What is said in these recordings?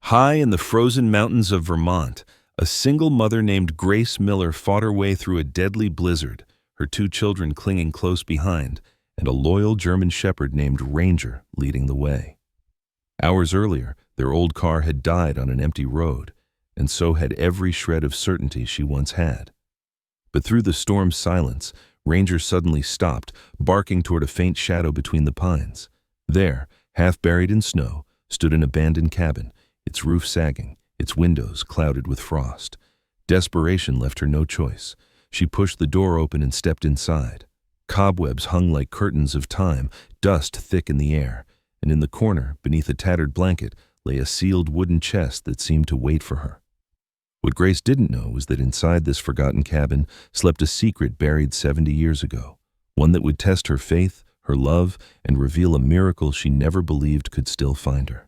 High in the frozen mountains of Vermont, a single mother named Grace Miller fought her way through a deadly blizzard, her two children clinging close behind, and a loyal German shepherd named Ranger leading the way. Hours earlier, their old car had died on an empty road, and so had every shred of certainty she once had. But through the storm's silence, Ranger suddenly stopped, barking toward a faint shadow between the pines. There, half buried in snow, stood an abandoned cabin, its roof sagging, its windows clouded with frost. Desperation left her no choice. She pushed the door open and stepped inside. Cobwebs hung like curtains of time, dust thick in the air, and in the corner, beneath a tattered blanket, lay a sealed wooden chest that seemed to wait for her. What Grace didn't know was that inside this forgotten cabin slept a secret buried 70 years ago, one that would test her faith, her love, and reveal a miracle she never believed could still find her.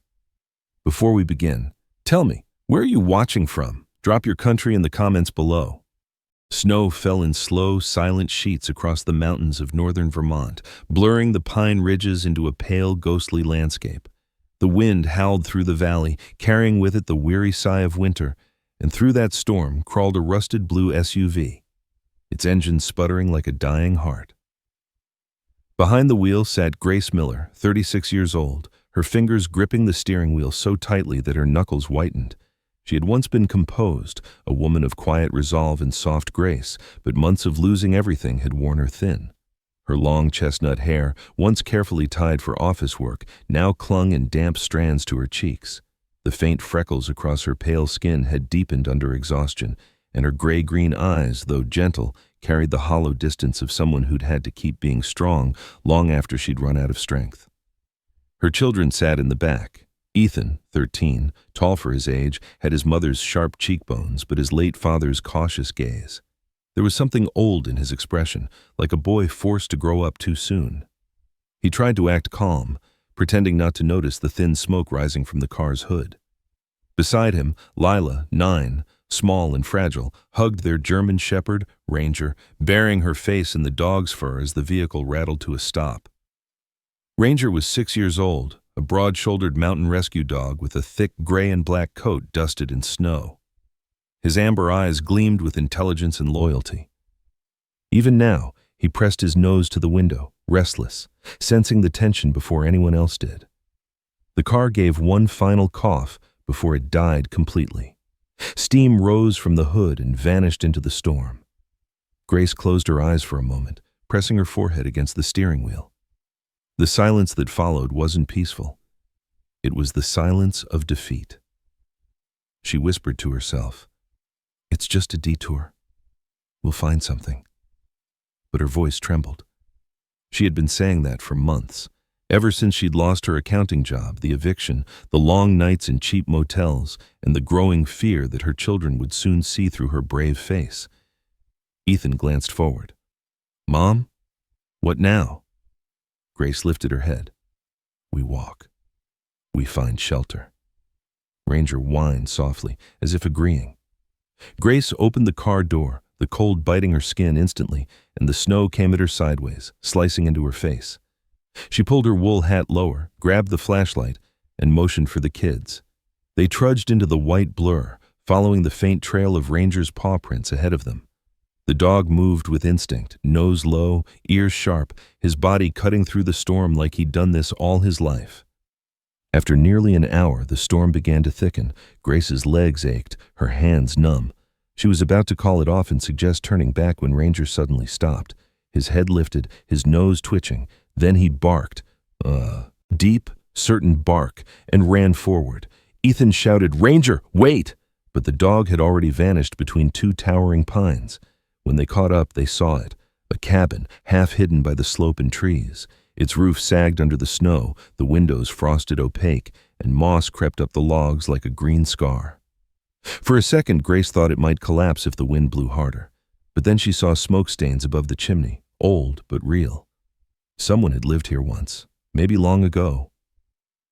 Before we begin, tell me, where are you watching from? Drop your country in the comments below. Snow fell in slow, silent sheets across the mountains of northern Vermont, blurring the pine ridges into a pale, ghostly landscape. The wind howled through the valley, carrying with it the weary sigh of winter, and through that storm crawled a rusted blue SUV, its engine sputtering like a dying heart. Behind the wheel sat Grace Miller, 36 years old, her fingers gripping the steering wheel so tightly that her knuckles whitened. She had once been composed, a woman of quiet resolve and soft grace, but months of losing everything had worn her thin. Her long chestnut hair, once carefully tied for office work, now clung in damp strands to her cheeks. The faint freckles across her pale skin had deepened under exhaustion, and her gray-green eyes, though gentle, carried the hollow distance of someone who'd had to keep being strong long after she'd run out of strength. Her children sat in the back. Ethan, 13, tall for his age, had his mother's sharp cheekbones but his late father's cautious gaze. There was something old in his expression, like a boy forced to grow up too soon. He tried to act calm, pretending not to notice the thin smoke rising from the car's hood. Beside him, Lila, 9, small and fragile, hugged their German shepherd, Ranger, burying her face in the dog's fur as the vehicle rattled to a stop. Ranger was 6 years old, a broad-shouldered mountain rescue dog with a thick gray and black coat dusted in snow. His amber eyes gleamed with intelligence and loyalty. Even now, he pressed his nose to the window, restless, sensing the tension before anyone else did. The car gave one final cough before it died completely. Steam rose from the hood and vanished into the storm. Grace closed her eyes for a moment, pressing her forehead against the steering wheel. The silence that followed wasn't peaceful. It was the silence of defeat. She whispered to herself, "It's just a detour. We'll find something." But her voice trembled. She had been saying that for months, ever since she'd lost her accounting job, the eviction, the long nights in cheap motels, and the growing fear that her children would soon see through her brave face. Ethan glanced forward. "Mom? What now?" Grace lifted her head. "We walk. We find shelter." Ranger whined softly, as if agreeing. Grace opened the car door, the cold biting her skin instantly, and the snow came at her sideways, slicing into her face. She pulled her wool hat lower, grabbed the flashlight, and motioned for the kids. They trudged into the white blur, following the faint trail of Ranger's paw prints ahead of them. The dog moved with instinct, nose low, ears sharp, his body cutting through the storm like he'd done this all his life. After nearly an hour, the storm began to thicken. Grace's legs ached, her hands numb. She was about to call it off and suggest turning back when Ranger suddenly stopped, his head lifted, his nose twitching. Then he barked, deep, certain bark, and ran forward. Ethan shouted, "Ranger, wait!" But the dog had already vanished between two towering pines. When they caught up, they saw it, a cabin, half hidden by the slope and trees. Its roof sagged under the snow, the windows frosted opaque, and moss crept up the logs like a green scar. For a second, Grace thought it might collapse if the wind blew harder. But then she saw smoke stains above the chimney, old but real. Someone had lived here once, maybe long ago.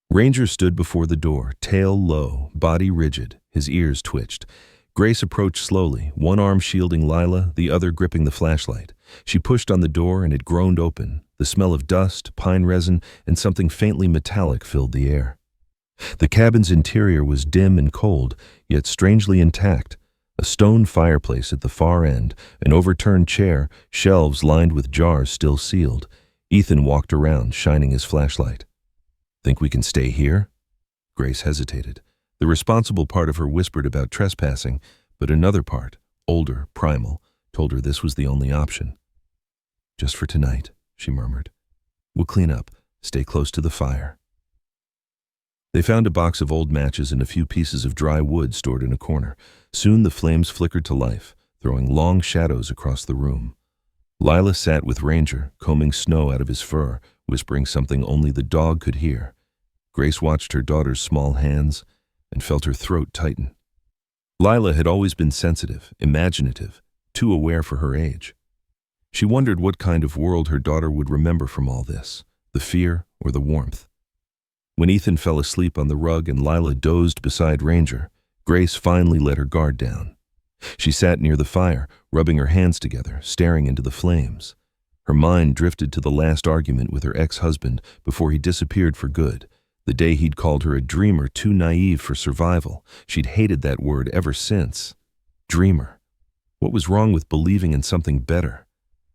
Ranger stood before the door, tail low, body rigid, his ears twitched. Grace approached slowly, one arm shielding Lila, the other gripping the flashlight. She pushed on the door and it groaned open. The smell of dust, pine resin, and something faintly metallic filled the air. The cabin's interior was dim and cold, yet strangely intact. A stone fireplace at the far end, an overturned chair, shelves lined with jars still sealed. Ethan walked around, shining his flashlight. "Think we can stay here?" Grace hesitated. The responsible part of her whispered about trespassing, but another part, older, primal, told her this was the only option. "Just for tonight," she murmured. "We'll clean up, stay close to the fire." They found a box of old matches and a few pieces of dry wood stored in a corner. Soon the flames flickered to life, throwing long shadows across the room. Lila sat with Ranger, combing snow out of his fur, whispering something only the dog could hear. Grace watched her daughter's small hands and felt her throat tighten. Lila had always been sensitive, imaginative, too aware for her age. She wondered what kind of world her daughter would remember from all this, the fear or the warmth. When Ethan fell asleep on the rug and Lila dozed beside Ranger, Grace finally let her guard down. She sat near the fire, rubbing her hands together, staring into the flames. Her mind drifted to the last argument with her ex-husband before he disappeared for good. The day he'd called her a dreamer too naive for survival. She'd hated that word ever since. Dreamer. What was wrong with believing in something better?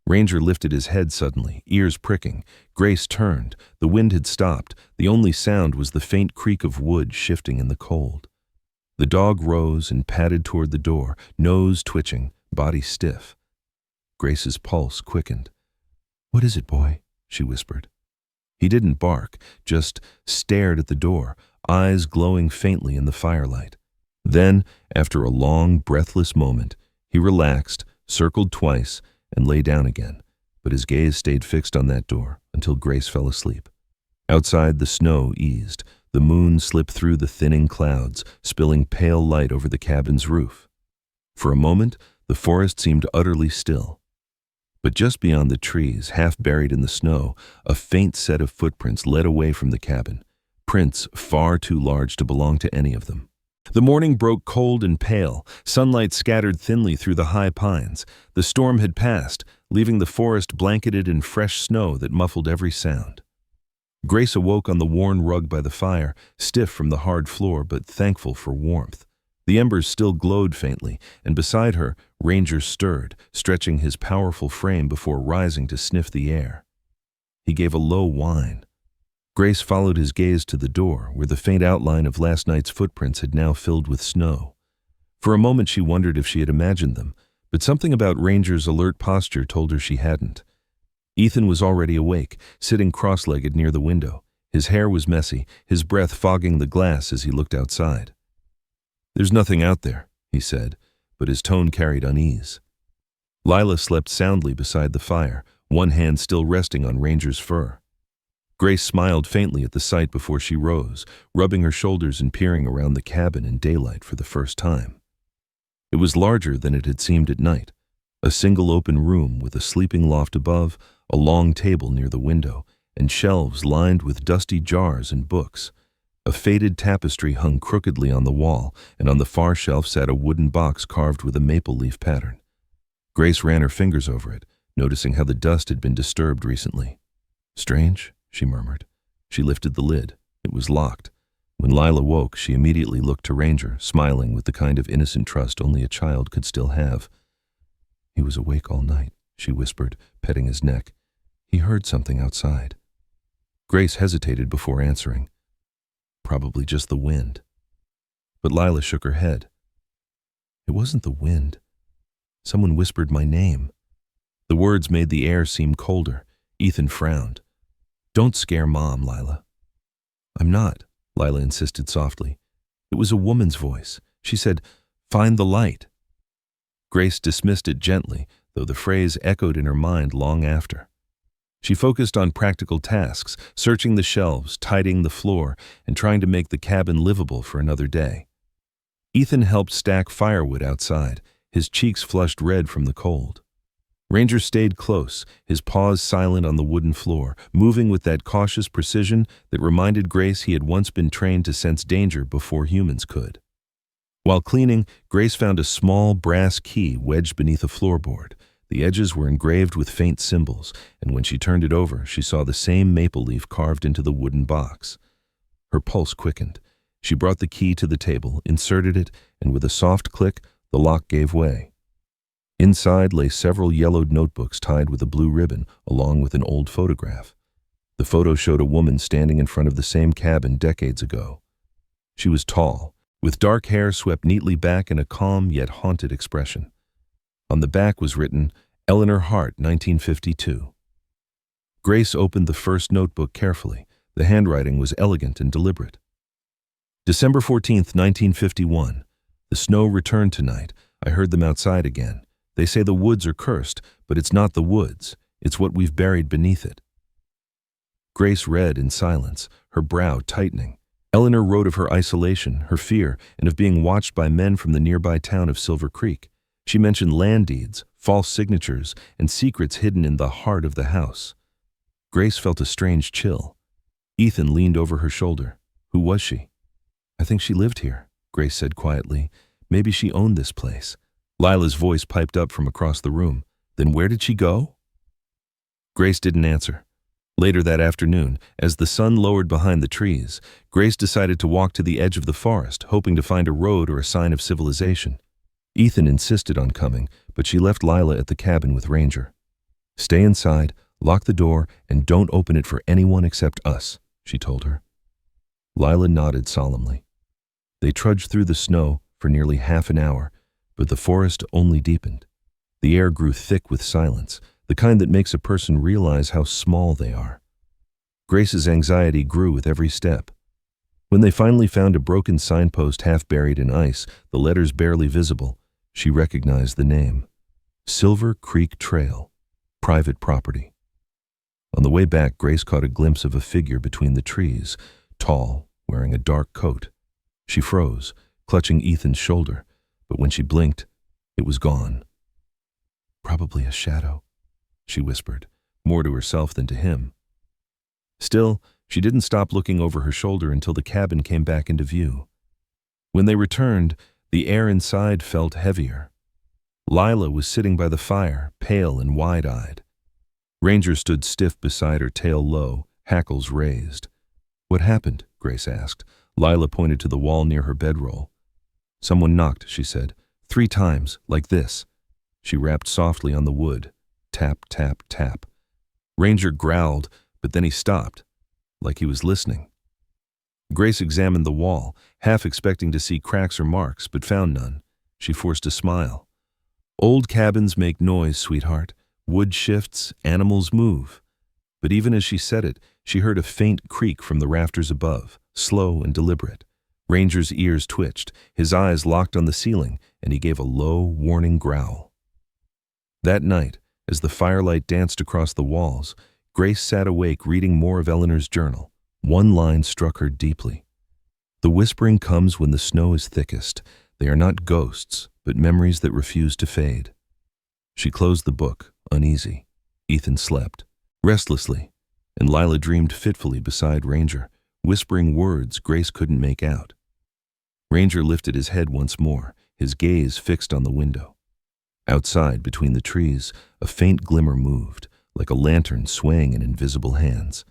Ranger lifted his head suddenly, ears pricking. Grace turned. The wind had stopped. The only sound was the faint creak of wood shifting in the cold. The dog rose and padded toward the door, nose twitching, body stiff. Grace's pulse quickened. "What is it, boy?" she whispered. He didn't bark, just stared at the door, eyes glowing faintly in the firelight. Then, after a long, breathless moment, he relaxed, circled twice, and lay down again, but his gaze stayed fixed on that door until Grace fell asleep. Outside, the snow eased. The moon slipped through the thinning clouds, spilling pale light over the cabin's roof. For a moment, the forest seemed utterly still. But just beyond the trees, half buried in the snow, a faint set of footprints led away from the cabin, prints far too large to belong to any of them. The morning broke cold and pale. Sunlight scattered thinly through the high pines. The storm had passed, leaving the forest blanketed in fresh snow that muffled every sound. Grace awoke on the worn rug by the fire, stiff from the hard floor but thankful for warmth. The embers still glowed faintly, and beside her, Ranger stirred, stretching his powerful frame before rising to sniff the air. He gave a low whine. Grace followed his gaze to the door, where the faint outline of last night's footprints had now filled with snow. For a moment she wondered if she had imagined them, but something about Ranger's alert posture told her she hadn't. Ethan was already awake, sitting cross-legged near the window. His hair was messy, his breath fogging the glass as he looked outside. "There's nothing out there," he said, but his tone carried unease. Lila slept soundly beside the fire, one hand still resting on Ranger's fur. Grace smiled faintly at the sight before she rose, rubbing her shoulders and peering around the cabin in daylight for the first time. It was larger than it had seemed at night. A single open room with a sleeping loft above, a long table near the window, and shelves lined with dusty jars and books. A faded tapestry hung crookedly on the wall, and on the far shelf sat a wooden box carved with a maple leaf pattern. Grace ran her fingers over it, noticing how the dust had been disturbed recently. "Strange," she murmured. She lifted the lid. It was locked. When Lila woke, she immediately looked to Ranger, smiling with the kind of innocent trust only a child could still have. "He was awake all night," she whispered, petting his neck. "He heard something outside." Grace hesitated before answering. "Probably just the wind." But Lila shook her head. "It wasn't the wind. Someone whispered my name." The words made the air seem colder. Ethan frowned. "Don't scare Mom, Lila." "I'm not," Lila insisted softly. "It was a woman's voice. She said, 'Find the light.'" Grace dismissed it gently, though the phrase echoed in her mind long after. She focused on practical tasks, searching the shelves, tidying the floor, and trying to make the cabin livable for another day. Ethan helped stack firewood outside, his cheeks flushed red from the cold. Ranger stayed close, his paws silent on the wooden floor, moving with that cautious precision that reminded Grace he had once been trained to sense danger before humans could. While cleaning, Grace found a small brass key wedged beneath a floorboard. The edges were engraved with faint symbols, and when she turned it over, she saw the same maple leaf carved into the wooden box. Her pulse quickened. She brought the key to the table, inserted it, and with a soft click, the lock gave way. Inside lay several yellowed notebooks tied with a blue ribbon, along with an old photograph. The photo showed a woman standing in front of the same cabin decades ago. She was tall, with dark hair swept neatly back and a calm yet haunted expression. On the back was written, Eleanor Hart, 1952. Grace opened the first notebook carefully. The handwriting was elegant and deliberate. December 14th, 1951. The snow returned tonight. I heard them outside again. They say the woods are cursed, but it's not the woods. It's what we've buried beneath it. Grace read in silence, her brow tightening. Eleanor wrote of her isolation, her fear, and of being watched by men from the nearby town of Silver Creek. She mentioned land deeds, false signatures, and secrets hidden in the heart of the house. Grace felt a strange chill. Ethan leaned over her shoulder. Who was she? I think she lived here, Grace said quietly. Maybe she owned this place. Lila's voice piped up from across the room. Then where did she go? Grace didn't answer. Later that afternoon, as the sun lowered behind the trees, Grace decided to walk to the edge of the forest, hoping to find a road or a sign of civilization. Ethan insisted on coming, but she left Lila at the cabin with Ranger. Stay inside, lock the door, and don't open it for anyone except us, she told her. Lila nodded solemnly. They trudged through the snow for nearly half an hour, but the forest only deepened. The air grew thick with silence, the kind that makes a person realize how small they are. Grace's anxiety grew with every step. When they finally found a broken signpost half buried in ice, the letters barely visible, she recognized the name. Silver Creek Trail, private property. On the way back, Grace caught a glimpse of a figure between the trees, tall, wearing a dark coat. She froze, clutching Ethan's shoulder, but when she blinked, it was gone. Probably a shadow, she whispered, more to herself than to him. Still, she didn't stop looking over her shoulder until the cabin came back into view. When they returned, the air inside felt heavier. Lila was sitting by the fire, pale and wide-eyed. Ranger stood stiff beside her, tail low, hackles raised. What happened? Grace asked. Lila pointed to the wall near her bedroll. Someone knocked, she said, 3 times, like this. She rapped softly on the wood. Tap, tap, tap. Ranger growled, but then he stopped, like he was listening. Grace examined the wall, half expecting to see cracks or marks, but found none. She forced a smile. Old cabins make noise, sweetheart. Wood shifts, animals move. But even as she said it, she heard a faint creak from the rafters above, slow and deliberate. Ranger's ears twitched, his eyes locked on the ceiling, and he gave a low, warning growl. That night, as the firelight danced across the walls, Grace sat awake reading more of Eleanor's journal. One line struck her deeply. The whispering comes when the snow is thickest. They are not ghosts, but memories that refuse to fade. She closed the book, uneasy. Ethan slept, restlessly, and Lila dreamed fitfully beside Ranger, whispering words Grace couldn't make out. Ranger lifted his head once more, his gaze fixed on the window. Outside, between the trees, a faint glimmer moved, like a lantern swaying in invisible hands.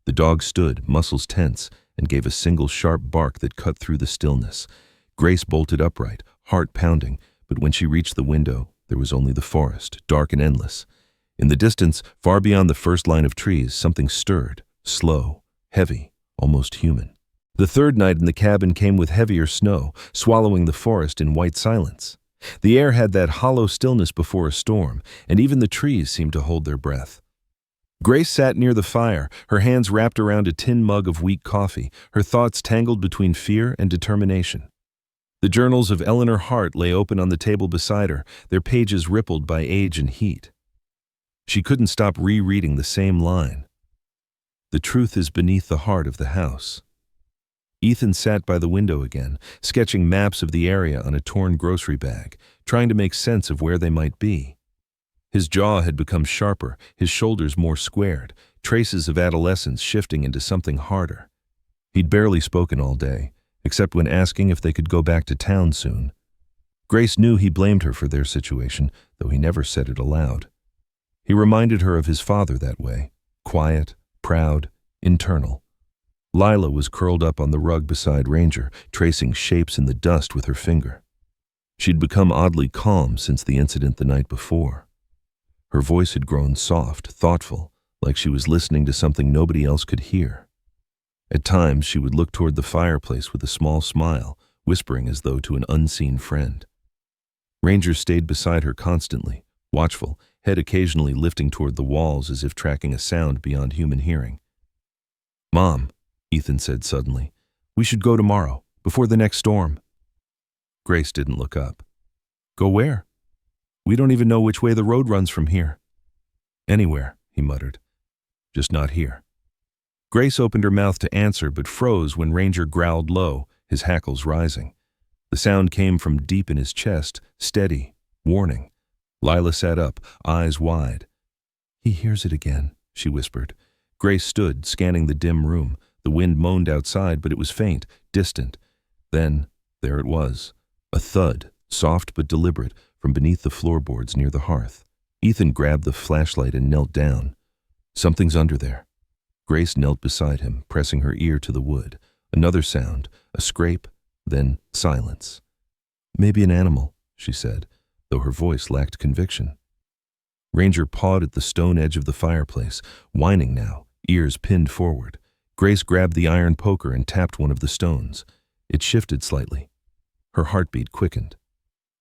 The dog stood, muscles tense, and gave a single sharp bark that cut through the stillness. Grace bolted upright, heart pounding, but when she reached the window, there was only the forest, dark and endless. In the distance, far beyond the first line of trees, something stirred, slow, heavy, almost human. The third night in the cabin came with heavier snow, swallowing the forest in white silence. The air had that hollow stillness before a storm, and even the trees seemed to hold their breath. Grace sat near the fire, her hands wrapped around a tin mug of weak coffee, her thoughts tangled between fear and determination. The journals of Eleanor Hart lay open on the table beside her, their pages rippled by age and heat. She couldn't stop rereading the same line. The truth is beneath the heart of the house. Ethan sat by the window again, sketching maps of the area on a torn grocery bag, trying to make sense of where they might be. His jaw had become sharper, his shoulders more squared, traces of adolescence shifting into something harder. He'd barely spoken all day, except when asking if they could go back to town soon. Grace knew he blamed her for their situation, though he never said it aloud. He reminded her of his father that way, quiet, proud, internal. Lila was curled up on the rug beside Ranger, tracing shapes in the dust with her finger. She'd become oddly calm since the incident the night before. Her voice had grown soft, thoughtful, like she was listening to something nobody else could hear. At times, she would look toward the fireplace with a small smile, whispering as though to an unseen friend. Ranger stayed beside her constantly, watchful, head occasionally lifting toward the walls as if tracking a sound beyond human hearing. "Mom," Ethan said suddenly, "we should go tomorrow, before the next storm." Grace didn't look up. "Go where?" "We don't even know which way the road runs from here." "Anywhere," he muttered. "Just not here." Grace opened her mouth to answer but froze when Ranger growled low, his hackles rising. The sound came from deep in his chest, steady, warning. Lila sat up, eyes wide. "He hears it again," she whispered. Grace stood, scanning the dim room. The wind moaned outside, but it was faint, distant. Then, there it was, a thud, soft but deliberate, from beneath the floorboards near the hearth. Ethan grabbed the flashlight and knelt down. "Something's under there." Grace knelt beside him, pressing her ear to the wood. Another sound, a scrape, then silence. "Maybe an animal," she said, though her voice lacked conviction. Ranger pawed at the stone edge of the fireplace, whining now, ears pinned forward. Grace grabbed the iron poker and tapped one of the stones. It shifted slightly. Her heartbeat quickened.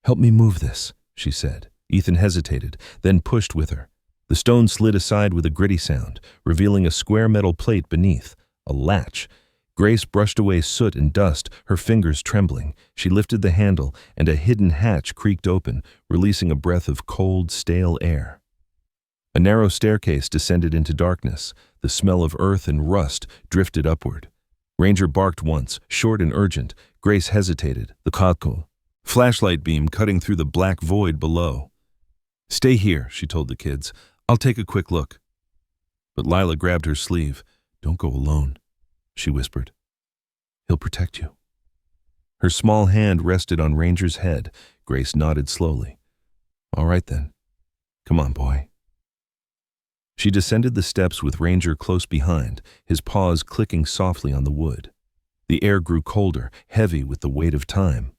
"Help me move this," she said. Ethan hesitated, then pushed with her. The stone slid aside with a gritty sound, revealing a square metal plate beneath, a latch. Grace brushed away soot and dust, her fingers trembling. She lifted the handle, and a hidden hatch creaked open, releasing a breath of cold, stale air. A narrow staircase descended into darkness. The smell of earth and rust drifted upward. Ranger barked once, short and urgent. Grace hesitated, the kakko, flashlight beam cutting through the black void below. "Stay here," she told the kids. "I'll take a quick look." But Lila grabbed her sleeve. "Don't go alone," she whispered. "He'll protect you." Her small hand rested on Ranger's head. Grace nodded slowly. "All right then. Come on, boy." She descended the steps with Ranger close behind, his paws clicking softly on the wood. The air grew colder, heavy with the weight of time.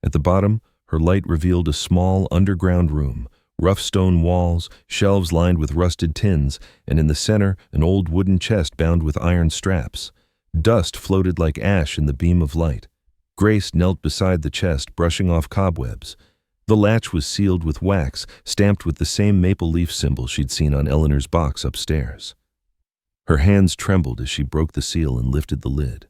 At the bottom, her light revealed a small underground room, rough stone walls, shelves lined with rusted tins, and in the center, an old wooden chest bound with iron straps. Dust floated like ash in the beam of light. Grace knelt beside the chest, brushing off cobwebs. The latch was sealed with wax, stamped with the same maple leaf symbol she'd seen on Eleanor's box upstairs. Her hands trembled as she broke the seal and lifted the lid.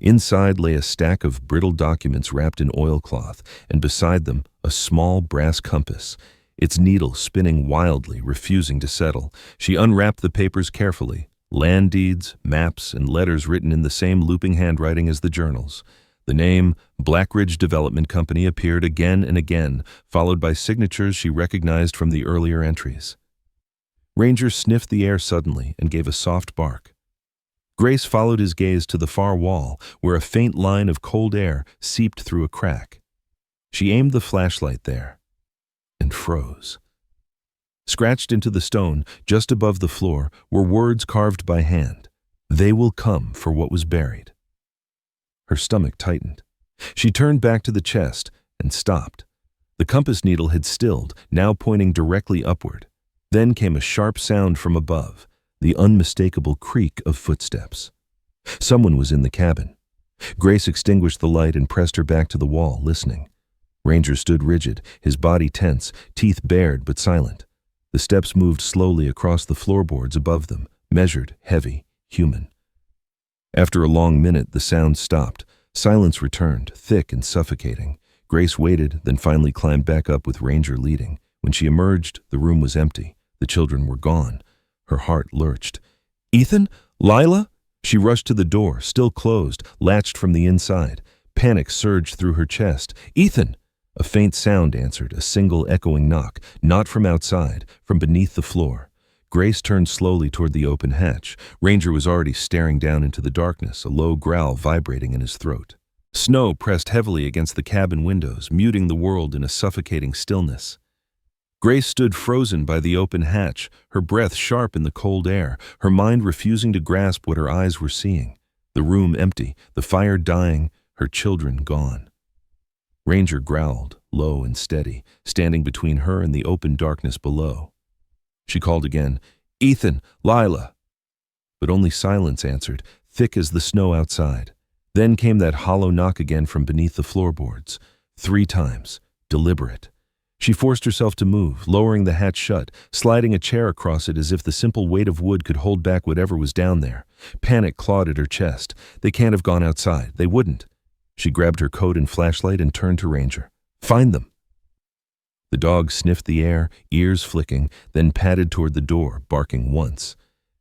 Inside lay a stack of brittle documents wrapped in oilcloth, and beside them, a small brass compass, its needle spinning wildly, refusing to settle. She unwrapped the papers carefully, land deeds, maps, and letters written in the same looping handwriting as the journals. The name, Blackridge Development Company, appeared again and again, followed by signatures she recognized from the earlier entries. Ranger sniffed the air suddenly and gave a soft bark. Grace followed his gaze to the far wall, where a faint line of cold air seeped through a crack. She aimed the flashlight there and froze. Scratched into the stone, just above the floor, were words carved by hand. "They will come for what was buried." Her stomach tightened. She turned back to the chest and stopped. The compass needle had stilled, now pointing directly upward. Then came a sharp sound from above, the unmistakable creak of footsteps. Someone was in the cabin. Grace extinguished the light and pressed her back to the wall, listening. Ranger stood rigid, his body tense, teeth bared but silent. The steps moved slowly across the floorboards above them, measured, heavy, human. After a long minute, the sound stopped. Silence returned, thick and suffocating. Grace waited, then finally climbed back up with Ranger leading. When she emerged, the room was empty. The children were gone. Her heart lurched. "Ethan? Lila?" She rushed to the door, still closed, latched from the inside. Panic surged through her chest. "Ethan!" A faint sound answered, a single echoing knock, not from outside, from beneath the floor. Grace turned slowly toward the open hatch. Ranger was already staring down into the darkness, a low growl vibrating in his throat. Snow pressed heavily against the cabin windows, muting the world in a suffocating stillness. Grace stood frozen by the open hatch, her breath sharp in the cold air, her mind refusing to grasp what her eyes were seeing. The room empty, the fire dying, her children gone. Ranger growled, low and steady, standing between her and the open darkness below. She called again, "Ethan, Lila." But only silence answered, thick as the snow outside. Then came that hollow knock again from beneath the floorboards. 3 times, deliberate. She forced herself to move, lowering the hatch shut, sliding a chair across it as if the simple weight of wood could hold back whatever was down there. Panic clawed at her chest. They can't have gone outside. They wouldn't. She grabbed her coat and flashlight and turned to Ranger. "Find them." The dog sniffed the air, ears flicking, then padded toward the door, barking once.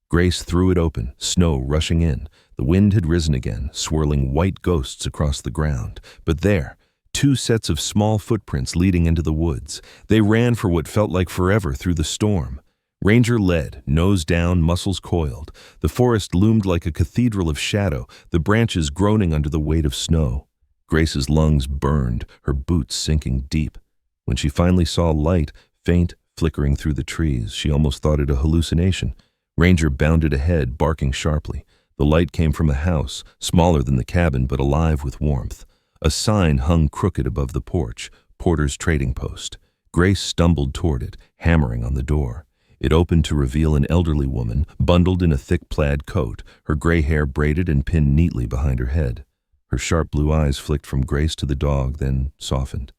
Grace threw it open, snow rushing in. The wind had risen again, swirling white ghosts across the ground. But there, 2 sets of small footprints leading into the woods. They ran for what felt like forever through the storm. Ranger led, nose down, muscles coiled. The forest loomed like a cathedral of shadow, the branches groaning under the weight of snow. Grace's lungs burned, her boots sinking deep. When she finally saw light, faint, flickering through the trees, she almost thought it a hallucination. Ranger bounded ahead, barking sharply. The light came from a house, smaller than the cabin but alive with warmth. A sign hung crooked above the porch, Porter's Trading Post. Grace stumbled toward it, hammering on the door. It opened to reveal an elderly woman, bundled in a thick plaid coat, her gray hair braided and pinned neatly behind her head. Her sharp blue eyes flicked from Grace to the dog, then softened.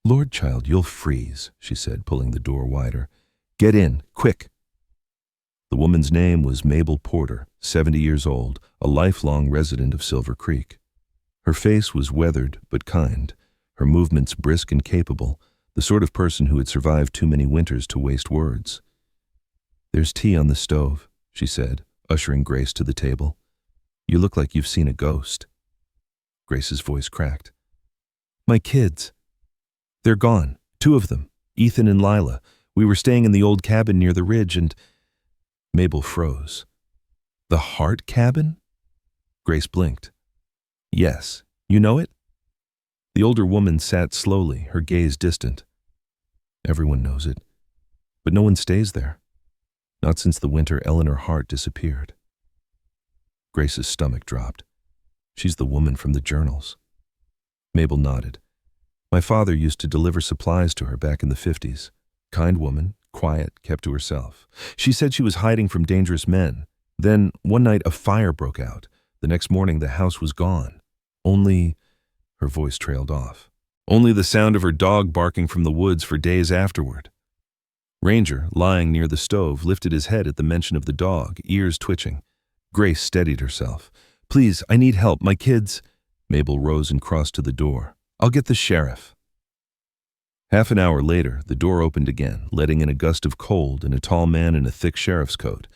"Lord, child, you'll freeze," she said, pulling the door wider. "Get in, quick." The woman's name was Mabel Porter, 70 years old, a lifelong resident of Silver Creek. Her face was weathered but kind, her movements brisk and capable, the sort of person who had survived too many winters to waste words. "There's tea on the stove," she said, ushering Grace to the table. "You look like you've seen a ghost." Grace's voice cracked. "My kids. They're gone, 2 of them, Ethan and Lila. We were staying in the old cabin near the ridge and—" Mabel froze. "The Hart cabin?" Grace blinked. "Yes, you know it?" The older woman sat slowly, her gaze distant. "Everyone knows it, but no one stays there. Not since the winter Eleanor Hart disappeared." Grace's stomach dropped. "She's the woman from the journals." Mabel nodded. "My father used to deliver supplies to her back in the 50s. Kind woman, quiet, kept to herself. She said she was hiding from dangerous men. Then, one night, a fire broke out. The next morning, the house was gone. Only—" her voice trailed off. "Only the sound of her dog barking from the woods for days afterward." Ranger, lying near the stove, lifted his head at the mention of the dog, ears twitching. Grace steadied herself. "Please, I need help. My kids—" Mabel rose and crossed to the door. "I'll get the sheriff." Half an hour later, the door opened again, letting in a gust of cold and a tall man in a thick sheriff's coat.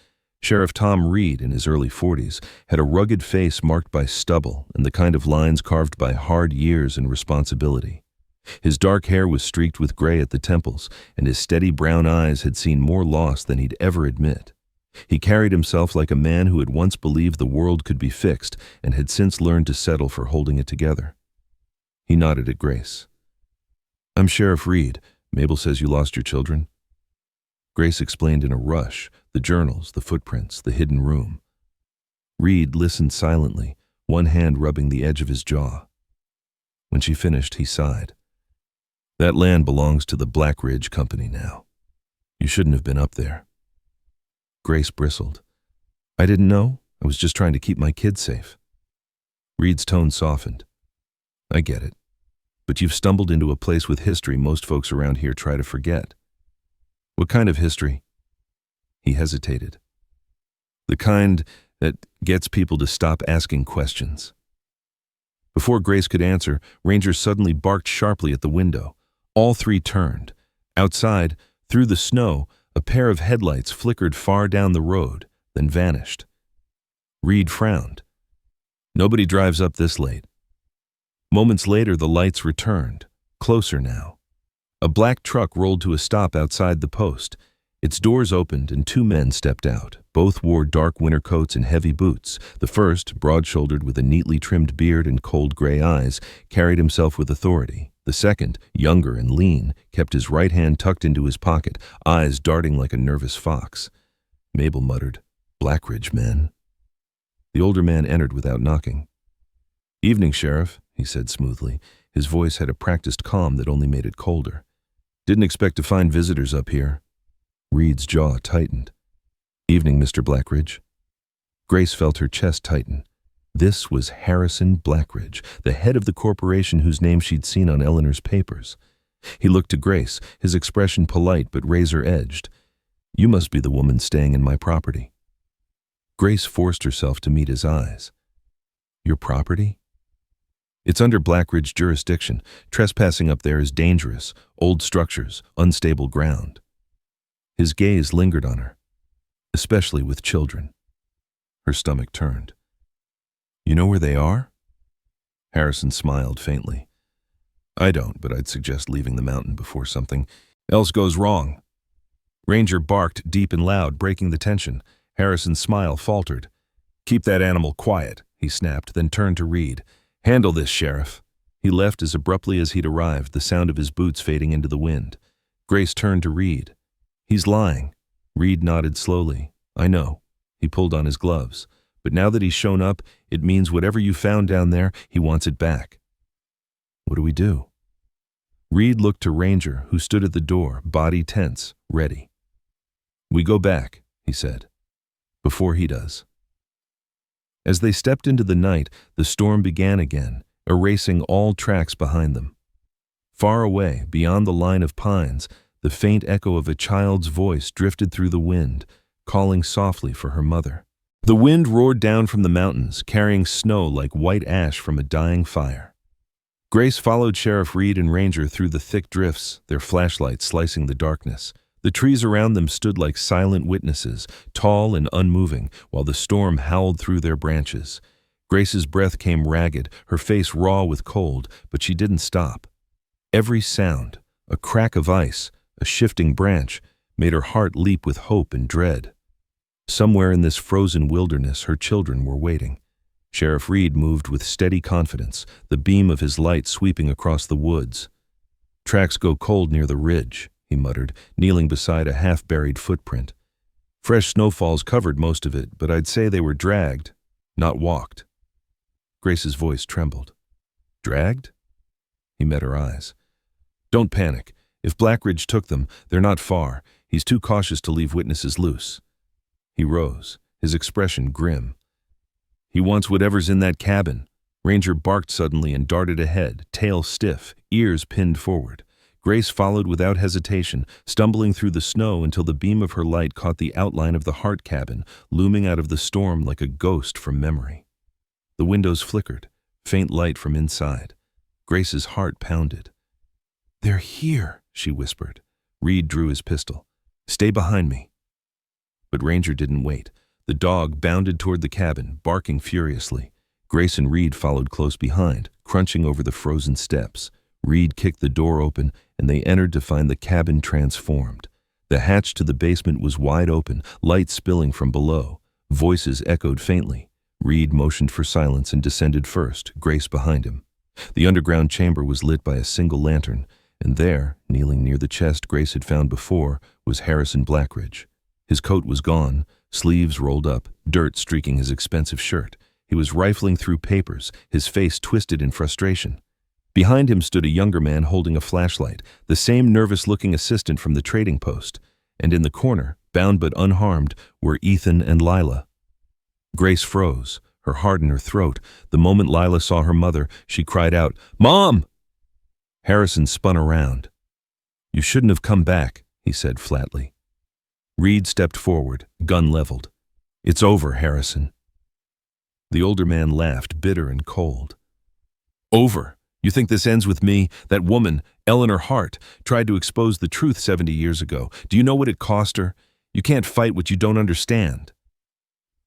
Sheriff Tom Reed, in his early 40s, had a rugged face marked by stubble and the kind of lines carved by hard years and responsibility. His dark hair was streaked with gray at the temples, and his steady brown eyes had seen more loss than he'd ever admit. He carried himself like a man who had once believed the world could be fixed and had since learned to settle for holding it together. He nodded at Grace. "I'm Sheriff Reed. Mabel says you lost your children." Grace explained in a rush, the journals, the footprints, the hidden room. Reed listened silently, one hand rubbing the edge of his jaw. When she finished, he sighed. "That land belongs to the Black Ridge Company now. You shouldn't have been up there." Grace bristled. "I didn't know. I was just trying to keep my kids safe." Reed's tone softened. "I get it. But you've stumbled into a place with history most folks around here try to forget." "What kind of history?" He hesitated. "The kind that gets people to stop asking questions." Before Grace could answer, Ranger suddenly barked sharply at the window. All 3 turned. Outside, through the snow, a pair of headlights flickered far down the road, then vanished. Reed frowned. "Nobody drives up this late." Moments later, the lights returned, closer now. A black truck rolled to a stop outside the post. Its doors opened and 2 men stepped out. Both wore dark winter coats and heavy boots. The first, broad-shouldered with a neatly trimmed beard and cold gray eyes, carried himself with authority. The second, younger and lean, kept his right hand tucked into his pocket, eyes darting like a nervous fox. Mabel muttered, "Blackridge men." The older man entered without knocking. "Evening, Sheriff," he said smoothly. His voice had a practiced calm that only made it colder. "Didn't expect to find visitors up here." Reed's jaw tightened. "Evening, Mr. Blackridge." Grace felt her chest tighten. This was Harrison Blackridge, the head of the corporation whose name she'd seen on Eleanor's papers. He looked to Grace, his expression polite but razor-edged. "You must be the woman staying in my property." Grace forced herself to meet his eyes. "Your property?" "It's under Blackridge jurisdiction. Trespassing up there is dangerous. Old structures, unstable ground." His gaze lingered on her, especially with children. Her stomach turned. "You know where they are?" Harrison smiled faintly. "I don't, but I'd suggest leaving the mountain before something else goes wrong." Ranger barked deep and loud, breaking the tension. Harrison's smile faltered. "Keep that animal quiet," he snapped, then turned to Reed. "Handle this, Sheriff." He left as abruptly as he'd arrived, the sound of his boots fading into the wind. Grace turned to Reed. "He's lying." Reed nodded slowly. "I know." He pulled on his gloves. "But now that he's shown up, it means whatever you found down there, he wants it back." "What do we do?" Reed looked to Ranger, who stood at the door, body tense, ready. "We go back," he said, "before he does." As they stepped into the night, the storm began again, erasing all tracks behind them. Far away, beyond the line of pines, the faint echo of a child's voice drifted through the wind, calling softly for her mother. The wind roared down from the mountains, carrying snow like white ash from a dying fire. Grace followed Sheriff Reed and Ranger through the thick drifts, their flashlights slicing the darkness. The trees around them stood like silent witnesses, tall and unmoving, while the storm howled through their branches. Grace's breath came ragged, her face raw with cold, but she didn't stop. Every sound, a crack of ice, a shifting branch, made her heart leap with hope and dread. Somewhere in this frozen wilderness, her children were waiting. Sheriff Reed moved with steady confidence, the beam of his light sweeping across the woods. "Tracks go cold near the ridge," he muttered, kneeling beside a half-buried footprint. "Fresh snowfalls covered most of it, but I'd say they were dragged, not walked." Grace's voice trembled. "Dragged?" He met her eyes. "Don't panic. If Blackridge took them, they're not far. He's too cautious to leave witnesses loose." He rose, his expression grim. "He wants whatever's in that cabin." Ranger barked suddenly and darted ahead, tail stiff, ears pinned forward. Grace followed without hesitation, stumbling through the snow until the beam of her light caught the outline of the Hart cabin, looming out of the storm like a ghost from memory. The windows flickered, faint light from inside. Grace's heart pounded. "They're here," she whispered. Reed drew his pistol. "Stay behind me." But Ranger didn't wait. The dog bounded toward the cabin, barking furiously. Grace and Reed followed close behind, crunching over the frozen steps. Reed kicked the door open, and they entered to find the cabin transformed. The hatch to the basement was wide open, light spilling from below. Voices echoed faintly. Reed motioned for silence and descended first, Grace behind him. The underground chamber was lit by a single lantern, and there, kneeling near the chest Grace had found before, was Harrison Blackridge. His coat was gone, sleeves rolled up, dirt streaking his expensive shirt. He was rifling through papers, his face twisted in frustration. Behind him stood a younger man holding a flashlight, the same nervous-looking assistant from the trading post. And in the corner, bound but unharmed, were Ethan and Lila. Grace froze, her heart in her throat. The moment Lila saw her mother, she cried out, "Mom!" Harrison spun around. "You shouldn't have come back," he said flatly. Reed stepped forward, gun leveled. "It's over, Harrison." The older man laughed, bitter and cold. "Over? You think this ends with me? That woman, Eleanor Hart, tried to expose the truth 70 years ago. Do you know what it cost her? You can't fight what you don't understand."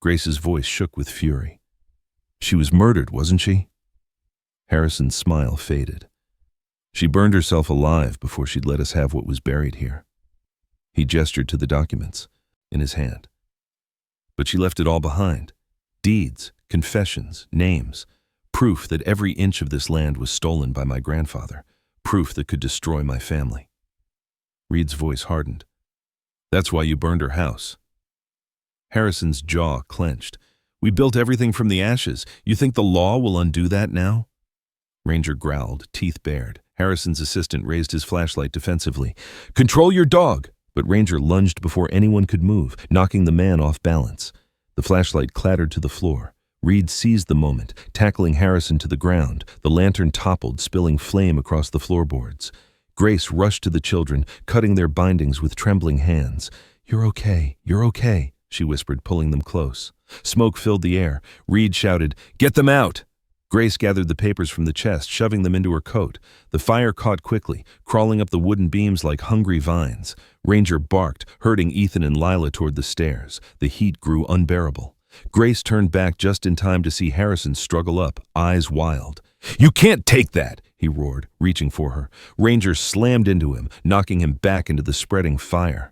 Grace's voice shook with fury. "She was murdered, wasn't she?" Harrison's smile faded. "She burned herself alive before she'd let us have what was buried here." He gestured to the documents in his hand. "But she left it all behind. Deeds, confessions, names. Proof that every inch of this land was stolen by my grandfather. Proof that could destroy my family." Reed's voice hardened. "That's why you burned her house." Harrison's jaw clenched. We built everything from the ashes. You think the law will undo that now?" Ranger growled, teeth bared. Harrison's assistant raised his flashlight defensively. "Control your dog!" But Ranger lunged before anyone could move, knocking the man off balance. The flashlight clattered to the floor. Reed seized the moment, tackling Harrison to the ground. The lantern toppled, spilling flame across the floorboards. Grace rushed to the children, cutting their bindings with trembling hands. You're okay," she whispered, pulling them close. Smoke filled the air. Reed shouted, "Get them out!" Grace gathered the papers from the chest, shoving them into her coat. The fire caught quickly, crawling up the wooden beams like hungry vines. Ranger barked, herding Ethan and Lila toward the stairs. The heat grew unbearable. Grace turned back just in time to see Harrison struggle up, eyes wild. "You can't take that!" he roared, reaching for her. Ranger slammed into him, knocking him back into the spreading fire.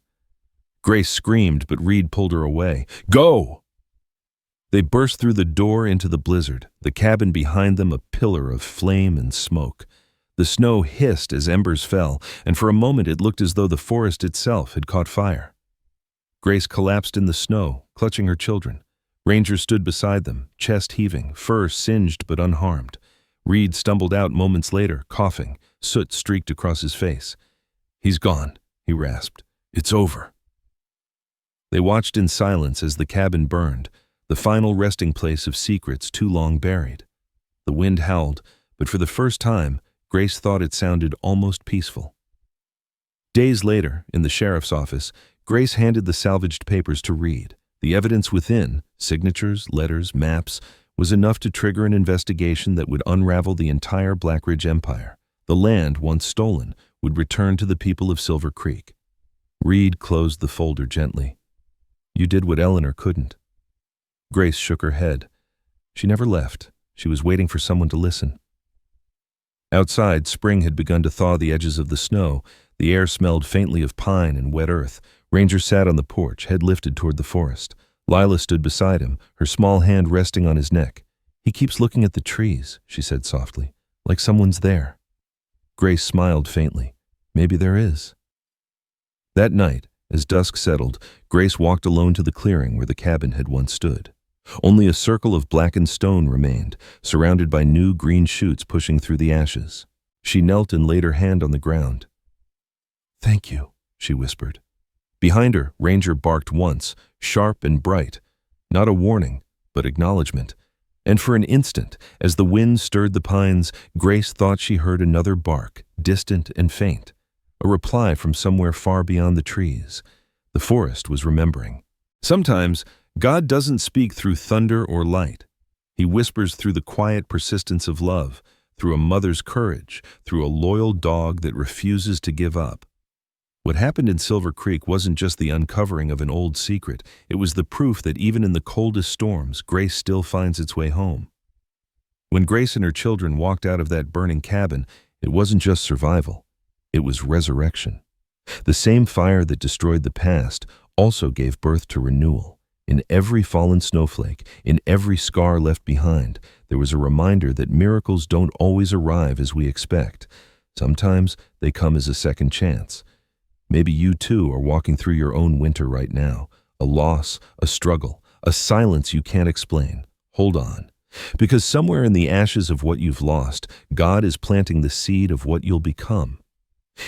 Grace screamed, but Reed pulled her away. "Go!" They burst through the door into the blizzard, the cabin behind them a pillar of flame and smoke. The snow hissed as embers fell, and for a moment it looked as though the forest itself had caught fire. Grace collapsed in the snow, clutching her children. Ranger stood beside them, chest heaving, fur singed but unharmed. Reed stumbled out moments later, coughing. Soot streaked across his face. "He's gone," he rasped. "It's over." They watched in silence as the cabin burned, the final resting place of secrets too long buried. The wind howled, but for the first time, Grace thought it sounded almost peaceful. Days later, in the sheriff's office, Grace handed the salvaged papers to Reed. The evidence within, signatures, letters, maps, was enough to trigger an investigation that would unravel the entire Black Ridge Empire. The land, once stolen, would return to the people of Silver Creek. Reed closed the folder gently. "You did what Eleanor couldn't." Grace shook her head. She never left. She was waiting for someone to listen. Outside, spring had begun to thaw the edges of the snow. The air smelled faintly of pine and wet earth. Ranger sat on the porch, head lifted toward the forest. Lila stood beside him, her small hand resting on his neck. "He keeps looking at the trees," she said softly, "like someone's there." Grace smiled faintly. "Maybe there is." That night, as dusk settled, Grace walked alone to the clearing where the cabin had once stood. Only a circle of blackened stone remained, surrounded by new green shoots pushing through the ashes. She knelt and laid her hand on the ground. "Thank you," she whispered. Behind her, Ranger barked once, sharp and bright. Not a warning, but acknowledgement. And for an instant, as the wind stirred the pines, Grace thought she heard another bark, distant and faint. A reply from somewhere far beyond the trees. The forest was remembering. Sometimes, God doesn't speak through thunder or light. He whispers through the quiet persistence of love, through a mother's courage, through a loyal dog that refuses to give up. What happened in Silver Creek wasn't just the uncovering of an old secret. It was the proof that even in the coldest storms, grace still finds its way home. When Grace and her children walked out of that burning cabin, it wasn't just survival. It was resurrection. The same fire that destroyed the past also gave birth to renewal. In every fallen snowflake, in every scar left behind, there was a reminder that miracles don't always arrive as we expect. Sometimes they come as a second chance. Maybe you too are walking through your own winter right now. A loss, a struggle, a silence you can't explain. Hold on. Because somewhere in the ashes of what you've lost, God is planting the seed of what you'll become.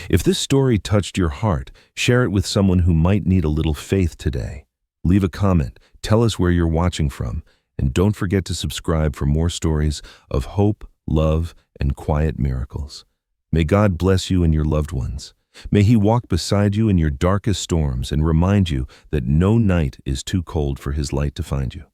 If this story touched your heart, share it with someone who might need a little faith today. Leave a comment, tell us where you're watching from, and don't forget to subscribe for more stories of hope, love, and quiet miracles. May God bless you and your loved ones. May He walk beside you in your darkest storms and remind you that no night is too cold for His light to find you.